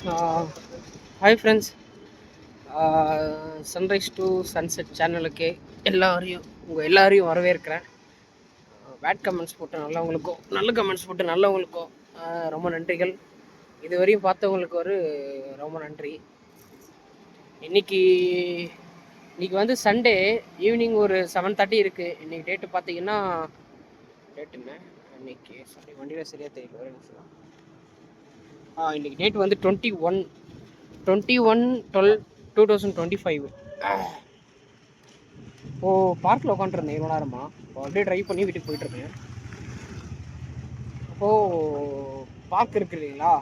Hi friends. Sunrise to sunset சேனலுக்கு உங்கள் எல்லாரையும் வரவேற்கிறேன். பேட் கமெண்ட்ஸ் போட்டு நல்லவங்களுக்கும் நல்ல கமெண்ட்ஸ் போட்டு நல்லவங்களுக்கும் ரொம்ப நன்றிகள். இதுவரையும் பார்த்தவங்களுக்கு ரொம்ப நன்றி. இன்னைக்கு வந்து சண்டே ஈவினிங் ஒரு 7:30 இருக்குது. இன்றைக்கி டேட்டு பார்த்தீங்கன்னா டேட் என்ன இன்னைக்கு சண்டே வண்டியில் சரியாக தெரியல. ஒரு நிமிஷம். இன்றைக்கி டேட் வந்து 21/12/2025. இப்போது பார்க்கில் உட்காந்துருந்தேன் இவ்வளோ நேரமாக. இப்போ அப்படியே ட்ரைவ் பண்ணி வீட்டுக்கு போயிட்டுருக்கேன். அப்போது பார்க் இருக்கு இல்லைங்களா,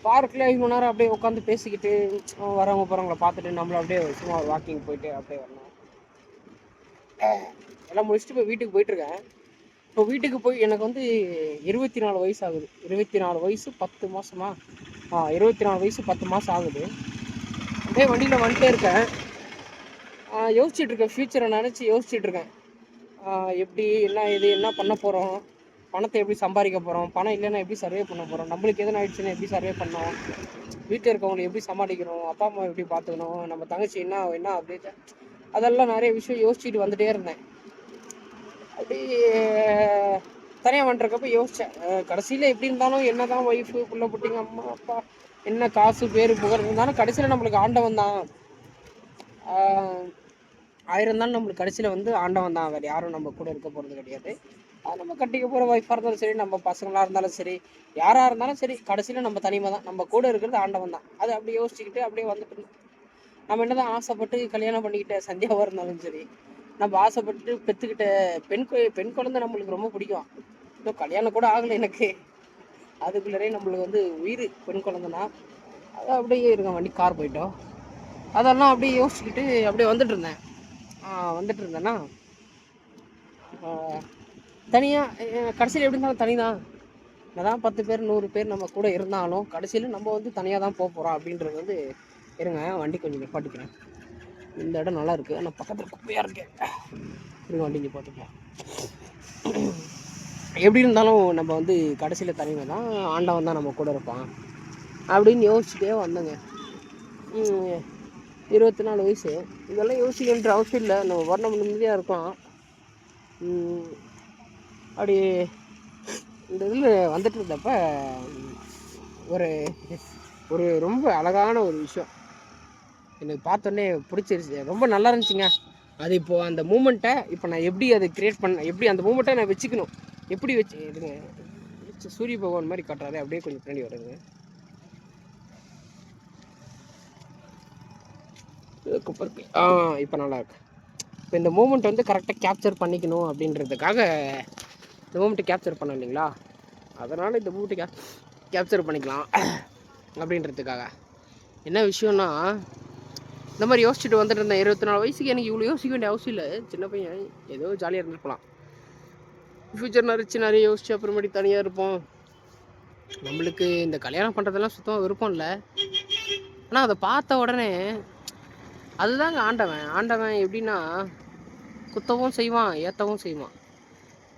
பார்க்கில் இவ்வளோ நேரம் அப்படியே உட்காந்து பேசிக்கிட்டு வரவங்க போகிறவங்கள பார்த்துட்டு நம்மள அப்படியே சும்மா ஒரு வாக்கிங் போயிட்டு அப்படியே வரணும். எல்லாம் முடிச்சுட்டு இப்போ வீட்டுக்கு போயிட்டுருக்கேன். இப்போ வீட்டுக்கு போய் எனக்கு வந்து 24 வயசு ஆகுது. 24 வயசு 10 மாதமா 24 வயசு 10 மாதம் ஆகுது. அப்படியே வண்டியில் வந்துட்டே இருக்கேன். யோசிச்சுட்ருக்கேன், ஃப்யூச்சரை நினச்சி யோசிச்சுட்ருக்கேன். எப்படி என்ன பண்ண போகிறோம், பணத்தை எப்படி சம்பாதிக்க போகிறோம், பணம் இல்லைன்னா எப்படி சர்வே பண்ண போகிறோம், நம்மளுக்கு எதுவும் ஆயிடுச்சுன்னா எப்படி சர்வே பண்ணோம், வீட்டில் இருக்கவங்களை எப்படி சமாளிக்கணும், அப்பா அம்மா எப்படி பார்த்துக்கணும், நம்ம தங்கச்சி என்ன அப்படின்னு அதெல்லாம் நிறைய விஷயம் யோசிச்சுட்டு வந்துட்டே இருந்தேன். அப்படி தனியாக வந்துருக்கப்போ யோசித்தேன். கடைசியில் எப்படி இருந்தாலும் என்ன தான் ஒய்ஃபு பிள்ளை குட்டிங்க அம்மா அப்பா என்ன காசு பேர் புகழ் இருந்தாலும் கடைசியில் நம்மளுக்கு ஆண்டவன் தான். ஆயிரம் தான் நம்மளுக்கு கடைசியில் வந்து ஆண்டவன் தான், வேறு யாரும் நம்ம கூட இருக்க போகிறது கிடையாது. அது நம்ம கட்டிக்க போகிற ஒய்ஃபாக இருந்தாலும் சரி, நம்ம பசங்களாக இருந்தாலும் சரி, யாராக இருந்தாலும் சரி, கடைசியில் நம்ம தனிமை தான், நம்ம கூட இருக்கிறது ஆண்டவன் தான். அது அப்படி யோசிச்சுக்கிட்டு அப்படியே வந்துட்டு நம்ம என்ன தான் ஆசைப்பட்டு கல்யாணம் பண்ணிக்கிட்ட சந்தியாவாக இருந்தாலும் சரி, நம்ம ஆசைப்பட்டு பெற்றுக்கிட்ட பெண் குழந்தை நம்மளுக்கு ரொம்ப பிடிக்கும். இன்னும் கல்யாணம் கூட ஆகலை எனக்கு, அதுக்குள்ளே நம்மளுக்கு வந்து உயிர் பெண் குழந்தைனா. அது அப்படியே இருக்கேன், வண்டி கார் போயிட்டோம். அதெல்லாம் அப்படியே யோசிச்சுக்கிட்டு அப்படியே வந்துட்டு இருந்தேன்னா தனியாக கடைசியில் எப்படி இருந்தாலும் தனி தான். என்னதான் 10 பேர் 100 பேர் நம்ம கூட இருந்தாலும் கடைசியில் நம்ம வந்து தனியாக தான் போக போகிறோம் அப்படின்றது வந்து. இருங்க, வண்டி கொஞ்சம் நிப்பாட்டிக்கிறேன். இந்த இடம் நல்லா இருக்குது, ஆனால் பக்கத்தில் குப்பையாக இருக்கு. இருங்க, வண்டி நிப்பாட்டிக்கலாம். எப்படி இருந்தாலும் நம்ம வந்து கடைசியில் தனிமை தான், ஆண்டவன் தான் நம்ம கூட இருப்பான் அப்படின்னு யோசிச்சுட்டே வந்தேங்க. 24 வயசு, இதெல்லாம் யோசிக்கின்ற அவசியம் இல்லை. நம்ம வர்ணம் நிம்மதியாக இருக்கோம். அப்படி இந்த இதில் வந்துட்டு இருந்தப்ப ஒரு ஒரு ரொம்ப அழகான ஒரு விஷயம் எனக்கு பார்த்தோன்னே பிடிச்சிருச்சு, ரொம்ப நல்லா இருந்துச்சுங்க. அது இப்போது அந்த மூமெண்ட்டை இப்போ நான் எப்படி அதை க்ரியேட் பண்ண, எப்படி அந்த மூமெண்ட்டை நான் வச்சுக்கணும், எப்படி வச்சு இதுங்க சூரிய பகவான் மாதிரி காட்டுறாரு. அப்படியே கொஞ்சம் பின்னாடி வருங்க. இப்போ நல்லா இருக்கு. இப்போ இந்த மூமெண்ட் வந்து கரெக்டாக கேப்சர் பண்ணிக்கணும் அப்படின்றதுக்காக இந்த மூமெண்ட்டை கேப்சர் பண்ண இல்லைங்களா, அதனால் இந்த மூமெண்ட்டை கேப்சர் பண்ணிக்கலாம் அப்படின்றதுக்காக. என்ன விஷயம்னா, இந்த மாதிரி யோசிச்சுட்டு வந்துட்டு இருந்தேன். 24 வயசுக்கு எனக்கு இவ்வளோ யோசிக்க வேண்டிய அவசியம் இல்லை. சின்ன பையன், ஏதோ ஜாலியாக இருந்துருக்கலாம். ஃப்யூச்சர் நிறைய யோசிச்சு அப்புறமேட்டி தனியாக இருப்போம். நம்மளுக்கு இந்த கல்யாணம் பண்ணுறதெல்லாம் சுத்தமாக விருப்பம் இல்லை. ஆனால் அதை பார்த்த உடனே அதுதாங்க ஆண்டவன் எப்படின்னா, குத்தவும் செய்வான், ஏற்றவும் செய்வான்.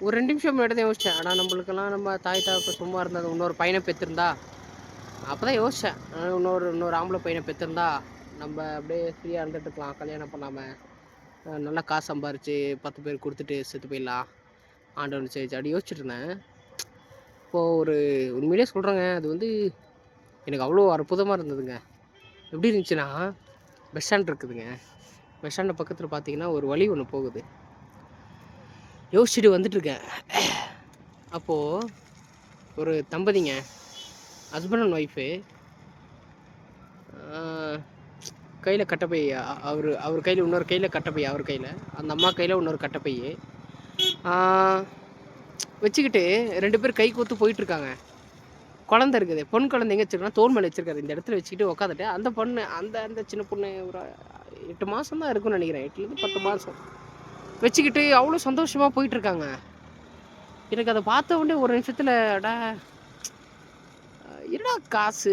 ஒரு 2 நிமிஷம் முன்னாடி தான் யோசித்தேன், ஆனால் நம்மளுக்கெல்லாம் நம்ம தாய் தாப்ப சும்மா இருந்தது இன்னொரு பையனை பெற்றிருந்தா, அப்போ தான் யோசித்தேன், இன்னொரு ஆம்பளை பையனை பெற்றிருந்தா நம்ம அப்படியே ஃப்ரீயாக இருந்துட்டுருக்கலாம், கல்யாணம் பண்ணாமல் நல்லா காசு சம்பாரித்து 10 பேர் கொடுத்துட்டு செத்து போயிடலாம், ஆண்டவன் சரி அப்படி யோசிச்சுட்டு இருந்தேன். இப்போது உண்மையிலே சொல்கிறேங்க, அது வந்து எனக்கு அவ்வளோ அற்புதமாக இருந்ததுங்க. எப்படி இருந்துச்சுன்னா, பஸ் ஸ்டாண்ட் இருக்குதுங்க. பஸ் ஸ்டாண்டு பக்கத்தில் பார்த்தீங்கன்னா ஒரு வழி ஒன்று போகுது. யோசிச்சுட்டு வந்துட்டுருக்கேன். அப்போது ஒரு தம்பதிங்க, ஹஸ்பண்ட் அண்ட் ஒய்ஃபு, கையில் கட்டப்பை, அவர் கையில் இன்னொரு கையில் கட்டப்பை, அவர் கையில், அந்த அம்மா கையில் இன்னொரு கட்டப்பை வச்சுக்கிட்டு 2 பேர் கை கோத்து போயிட்டுருக்காங்க. குழந்தை இருக்குது, பொன் குழந்தை எங்கே வச்சுருக்காங்க, தோல் மேலே வச்சுருக்காரு. இந்த இடத்துல வச்சுக்கிட்டு உட்காந்துட்டு அந்த பொண்ணு, அந்த சின்ன பொண்ணு ஒரு 8 மாதம் தான் இருக்குன்னு நினைக்கிறேன், 8லேருந்து 10 மாதம் வச்சுக்கிட்டு அவ்வளோ சந்தோஷமாக போயிட்டுருக்காங்க. எனக்கு அதை பார்த்த உடனே ஒரு நிமிஷத்தில் என்னடா காசு,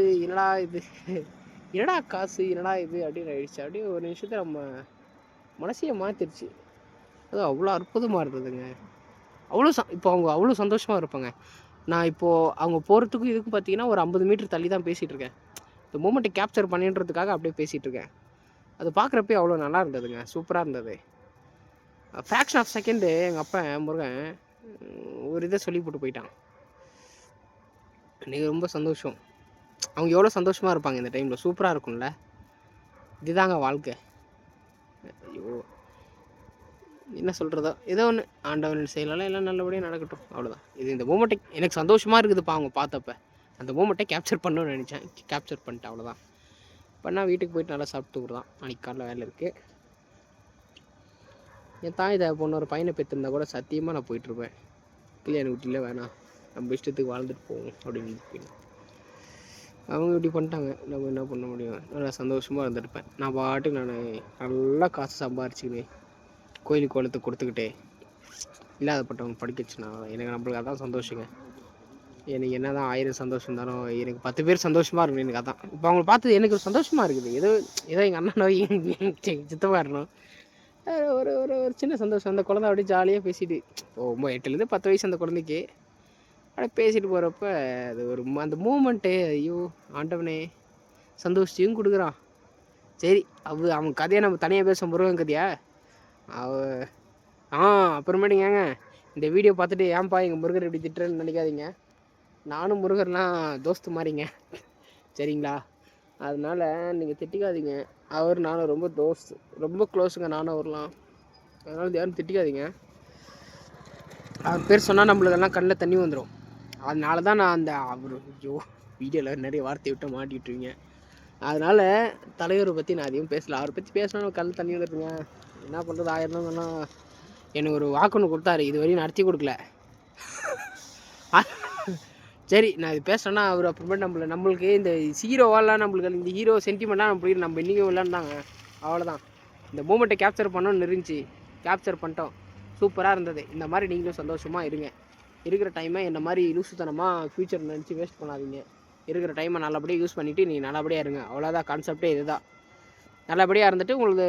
என்னடா இது அப்படின்னு ஆயிடுச்சு. அப்படியே ஒரு நிமிஷத்தில் நம்ம மனசையே மாற்றிடுச்சு. அது அவ்வளோ அற்புதமாக இருந்ததுங்க. இப்போ அவங்க அவ்வளோ சந்தோஷமாக இருப்பாங்க. நான் இப்போது அவங்க போகிறதுக்கும் இதுக்கும் பார்த்தீங்கன்னா ஒரு 50 மீட்டர் தள்ளி தான் பேசிகிட்டு இருக்கேன். இந்த மூமெண்ட்டை கேப்சர் பண்ணின்றதுக்காக அப்படியே பேசிகிட்டு இருக்கேன். அது பார்க்குறப்பே அவ்வளோ நல்லா இருந்ததுங்க, சூப்பராக இருந்தது. ஃப்ராக்ஷன் ஆஃப் செகண்டு எங்கள் அப்பா முருகன் ஒரு இதை சொல்லி போட்டு போயிட்டான். எனக்கு ரொம்ப சந்தோஷம். அவங்க எவ்வளோ சந்தோஷமாக இருப்பாங்க இந்த டைமில், சூப்பராக இருக்கும்ல. இதுதாங்க வாழ்க்கை. ஐயோ என்ன சொல்கிறதோ, ஏதோ ஒன்று ஆண்டவன் செயலால் எல்லாம் நல்லபடியாக நடக்கட்டும், அவ்வளோதான். இது இந்த மூமெண்ட்டை எனக்கு சந்தோஷமாக இருக்குதுப்பா அவங்க பார்த்தப்ப. அந்த மூமெண்ட்டை கேப்சர் பண்ணணும்னு நினச்சேன், கேப்சர் பண்ணிட்டேன், அவ்வளோதான். இப்போ நான் வீட்டுக்கு போயிட்டு நல்லா சாப்பிட்டு தான், அன்றைக்கி காலைல வேலை இருக்குது. என் தாய் இதை பொண்ணு ஒரு பையனை பெற்றிருந்தா கூட சத்தியமாக நான் போயிட்டுருப்பேன். கல்யாணம் வீட்டில் வேணாம், நம்ம இஷ்டத்துக்கு வாழ்ந்துட்டு போவோம் அப்படின்னு. அவங்க இப்படி பண்ணிட்டாங்க, நம்ம என்ன பண்ண முடியும். நல்லா சந்தோஷமாக இருந்திருப்பேன். நான் பாட்டுக்கு நான் நல்லா காசு சம்பாரிச்சுக்கினேன், கோயிலுக்கு குளத்துக்கு கொடுத்துக்கிட்டே இல்லாதப்பட்டவங்க படிக்க வச்சுனா எனக்கு நம்மளுக்கு அதான் சந்தோஷங்க. எனக்கு என்ன தான் 1000 சந்தோஷம் இருந்தாலும் எனக்கு 10 பேர் சந்தோஷமாக இருக்கணும், எனக்கு அதான். இப்போ அவங்கள பார்த்து எனக்கு சந்தோஷமாக இருக்குது. ஏதோ எங்கள் அண்ணனோ சித்தமாக இருக்கணும், ஒரு ஒரு ஒரு சின்ன சந்தோஷம். அந்த குழந்தை அப்படியே ஜாலியாக பேசிட்டு 8லேருந்து 10 வயசு அந்த குழந்தைக்கு அப்படியே பேசிட்டு போகிறப்ப அது ஒரு அந்த மூமெண்ட்டு, ஐயோ ஆண்டவனே சந்தோஷத்தையும் கொடுக்குறான். சரி அவன் கதையை நம்ம தனியாக பேச, முருகன் கதையா அப்புறமேட்டுங்க இந்த வீடியோ பார்த்துட்டு ஏன்பா எங்கள் முருகர் இப்படி திட்டுறேன்னு நினைக்காதீங்க. நானும் முருகர்லாம் தோஸ்து மாதிரிங்க, சரிங்களா? அதனால் நீங்கள் திட்டிக்காதீங்க. அவர் நானும் ரொம்ப தோஸ்து, ரொம்ப க்ளோஸுங்க நானும் அவர்லாம். அதனால் யாரும் திட்டிக்காதீங்க. அவர் பேர் சொன்னால் நம்மளுக்கெல்லாம் கண்ணில் தண்ணி வந்துடும். அதனால தான் நான் அந்த அவர் வீடியோவில் நிறைய வார்த்தை விட்டு மாட்டிட்டுருவீங்க. அதனால் தலைவரை பற்றி நான் அதையும் பேசலை. அவரை பற்றி பேசினா கண்ணில் தண்ணி வந்துடுங்க. என்ன பண்ணுறது, 1000 தான் எனக்கு ஒரு வாக்குன்னு கொடுத்தாரு, இது வரையும் நடத்தி கொடுக்கல. சரி நான் இது பேசுகிறேன்னா அவர் அப்புறமேட்டு நம்மளுக்கு இந்த ஹீரோவாலாம் நம்மளுக்கு இந்த ஹீரோ சென்டிமெண்ட்டாக நம்ம இன்றைக்கும் விளாண்டாங்க, அவ்வளோதான். இந்த மூமெண்ட்டை கேப்சர் பண்ணணும்னு இருந்துச்சு, கேப்சர் பண்ணிட்டோம், சூப்பராக இருந்தது. இந்த மாதிரி நீங்களும் சந்தோஷமாக இருங்க. இருக்கிற டைமை என்ன மாதிரி லூசுத்தனமாக ஃப்யூச்சர் நினச்சி வேஸ்ட் பண்ணாதீங்க. இருக்கிற டைமை நல்லபடியாக யூஸ் பண்ணிவிட்டு நீங்கள் நல்லபடியாக இருங்க, அவ்வளோதான். கான்செப்டே இதுதான். நல்லபடியாக இருந்துட்டு உங்களுக்கு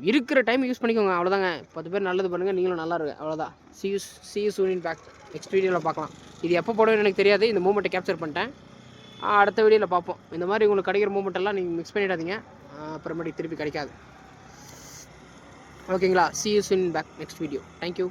இருக்கிற டைம் யூஸ் பண்ணிக்கோங்க, அவ்வளோதாங்க. 10 பேர் நல்லது பண்ணுங்கள், நீங்களும் நல்லா இருங்க, அவ்வளோதான். see you soon in back. Next வீடியோவில் பார்க்கலாம். இது எப்போ போடுவேன்னு எனக்கு தெரியாது. இந்த மூமெண்ட்டை கேப்சர் பண்ணிட்டேன், அடுத்த வீடியோவில் பார்ப்போம். இந்த மாதிரி உங்களுக்கு கிடைக்கிற மூமெண்ட்டெல்லாம் நீங்கள் மிக்ஸ் பண்ணிடாதீங்க, அப்புறமேட்டுக்கு திருப்பி கிடைக்காது. ஓகேங்களா? see you soon in back. Next video. Thank you.